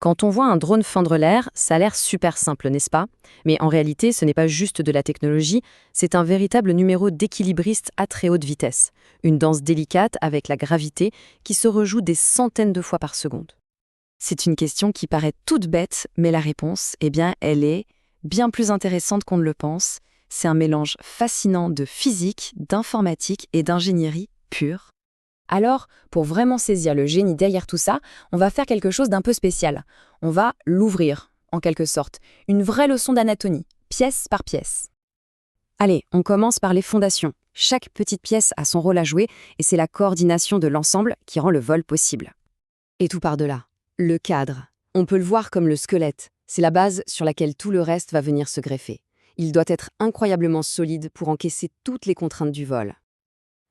Quand on voit un drone fendre l'air, ça a l'air super simple, n'est-ce pas? Mais en réalité, ce n'est pas juste de la technologie, c'est un véritable numéro d'équilibriste à très haute vitesse. Une danse délicate avec la gravité qui se rejoue des centaines de fois par seconde. C'est une question qui paraît toute bête, mais la réponse, eh bien, elle est bien plus intéressante qu'on ne le pense. C'est un mélange fascinant de physique, d'informatique et d'ingénierie pure. Alors, pour vraiment saisir le génie derrière tout ça, on va faire quelque chose d'un peu spécial. On va l'ouvrir, en quelque sorte. Une vraie leçon d'anatomie, pièce par pièce. Allez, on commence par les fondations. Chaque petite pièce a son rôle à jouer et c'est la coordination de l'ensemble qui rend le vol possible. Et tout par-delà, le cadre. On peut le voir comme le squelette. C'est la base sur laquelle tout le reste va venir se greffer. Il doit être incroyablement solide pour encaisser toutes les contraintes du vol.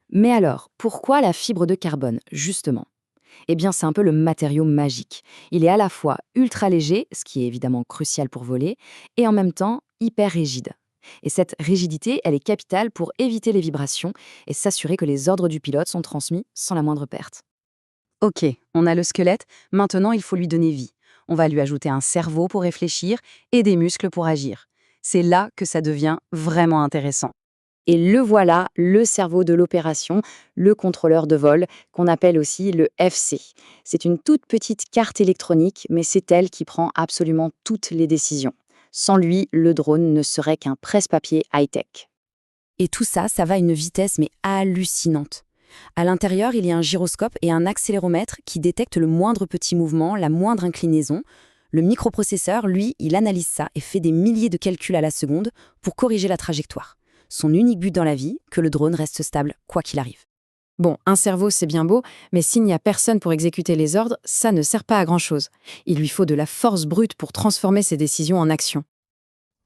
Mais alors, pourquoi la fibre de carbone, justement? Eh bien, c'est un peu le matériau magique. Il est à la fois ultra léger, ce qui est évidemment crucial pour voler, et en même temps hyper rigide. Et cette rigidité, elle est capitale pour éviter les vibrations et s'assurer que les ordres du pilote sont transmis sans la moindre perte. Ok, on a le squelette, maintenant il faut lui donner vie. On va lui ajouter un cerveau pour réfléchir et des muscles pour agir. C'est là que ça devient vraiment intéressant. Et le voilà, le cerveau de l'opération, le contrôleur de vol, qu'on appelle aussi le FC. C'est une toute petite carte électronique, mais c'est elle qui prend absolument toutes les décisions. Sans lui, le drone ne serait qu'un presse-papier high-tech. Et tout ça, ça va à une vitesse mais hallucinante. À l'intérieur, il y a un gyroscope et un accéléromètre qui détectent le moindre petit mouvement, la moindre inclinaison. Le microprocesseur, lui, il analyse ça et fait des milliers de calculs à la seconde pour corriger la trajectoire. Son unique but dans la vie, que le drone reste stable quoi qu'il arrive. Bon, un cerveau c'est bien beau, mais s'il n'y a personne pour exécuter les ordres, ça ne sert pas à grand-chose. Il lui faut de la force brute pour transformer ses décisions en action.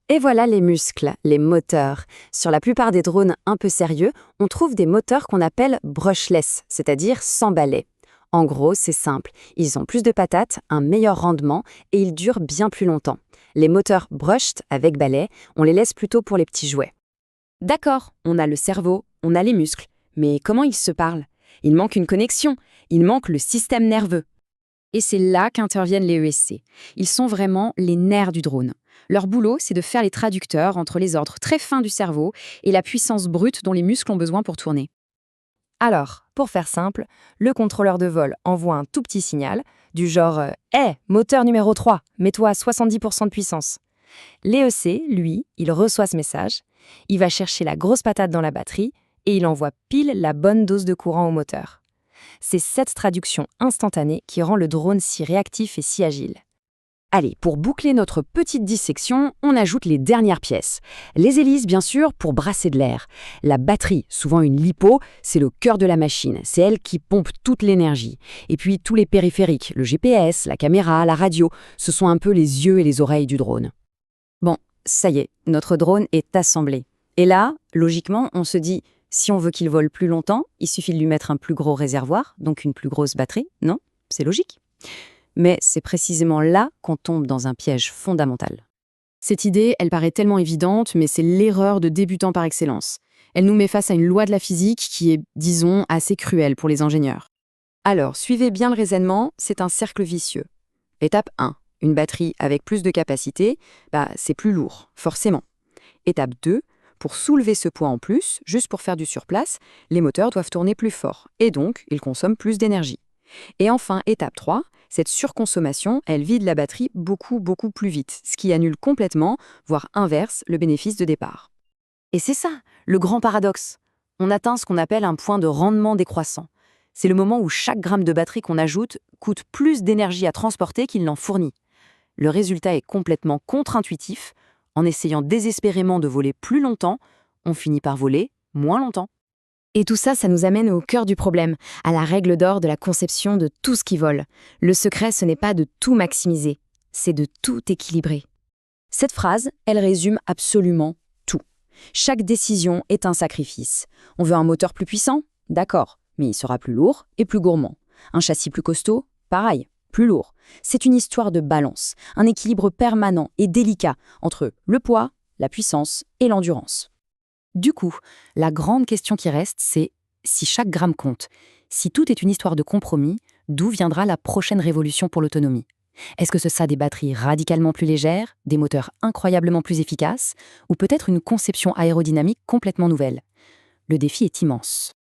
Et voilà les muscles, les moteurs. Sur la plupart des drones un peu sérieux, on trouve des moteurs qu'on appelle brushless, c'est-à-dire sans balai. En gros, c'est simple, ils ont plus de patates, un meilleur rendement et ils durent bien plus longtemps. Les moteurs brushed avec balai, on les laisse plutôt pour les petits jouets. D'accord, on a le cerveau, on a les muscles, mais comment ils se parlent? Il manque une connexion, il manque le système nerveux. Et c'est là qu'interviennent les ESC. Ils sont vraiment les nerfs du drone. Leur boulot, c'est de faire les traducteurs entre les ordres très fins du cerveau et la puissance brute dont les muscles ont besoin pour tourner. Alors, pour faire simple, le contrôleur de vol envoie un tout petit signal, du genre « Hey, moteur numéro 3, mets-toi à 70% de puissance ». L'EEC, lui, il reçoit ce message, il va chercher la grosse patate dans la batterie et il envoie pile la bonne dose de courant au moteur. C'est cette traduction instantanée qui rend le drone si réactif et si agile. Allez, pour boucler notre petite dissection, on ajoute les dernières pièces. Les hélices, bien sûr, pour brasser de l'air. La batterie, souvent une lipo, c'est le cœur de la machine. C'est elle qui pompe toute l'énergie. Et puis tous les périphériques, le GPS, la caméra, la radio, ce sont un peu les yeux et les oreilles du drone. Bon, ça y est, notre drone est assemblé. Et là, logiquement, on se dit, si on veut qu'il vole plus longtemps, il suffit de lui mettre un plus gros réservoir, donc une plus grosse batterie, non? C'est logique. Mais c'est précisément là qu'on tombe dans un piège fondamental. Cette idée, elle paraît tellement évidente, mais c'est l'erreur de débutant par excellence. Elle nous met face à une loi de la physique qui est, disons, assez cruelle pour les ingénieurs. Alors, suivez bien le raisonnement, c'est un cercle vicieux. Étape 1. Une batterie avec plus de capacité, c'est plus lourd, forcément. Étape 2. Pour soulever ce poids en plus, juste pour faire du surplace, les moteurs doivent tourner plus fort, et donc ils consomment plus d'énergie. Et enfin, étape 3, cette surconsommation, elle vide la batterie beaucoup plus vite, ce qui annule complètement, voire inverse, le bénéfice de départ. Et c'est ça, le grand paradoxe. On atteint ce qu'on appelle un point de rendement décroissant. C'est le moment où chaque gramme de batterie qu'on ajoute coûte plus d'énergie à transporter qu'il n'en fournit. Le résultat est complètement contre-intuitif. En essayant désespérément de voler plus longtemps, on finit par voler moins longtemps. Et tout ça, ça nous amène au cœur du problème, à la règle d'or de la conception de tout ce qui vole. Le secret, ce n'est pas de tout maximiser, c'est de tout équilibrer. Cette phrase, elle résume absolument tout. Chaque décision est un sacrifice. On veut un moteur plus puissant? D'accord, mais il sera plus lourd et plus gourmand. Un châssis plus costaud? Pareil, plus lourd. C'est une histoire de balance, un équilibre permanent et délicat entre le poids, la puissance et l'endurance. Du coup, la grande question qui reste, c'est si chaque gramme compte, si tout est une histoire de compromis, d'où viendra la prochaine révolution pour l'autonomie? Est-ce que ce sera des batteries radicalement plus légères, des moteurs incroyablement plus efficaces, ou peut-être une conception aérodynamique complètement nouvelle? Le défi est immense.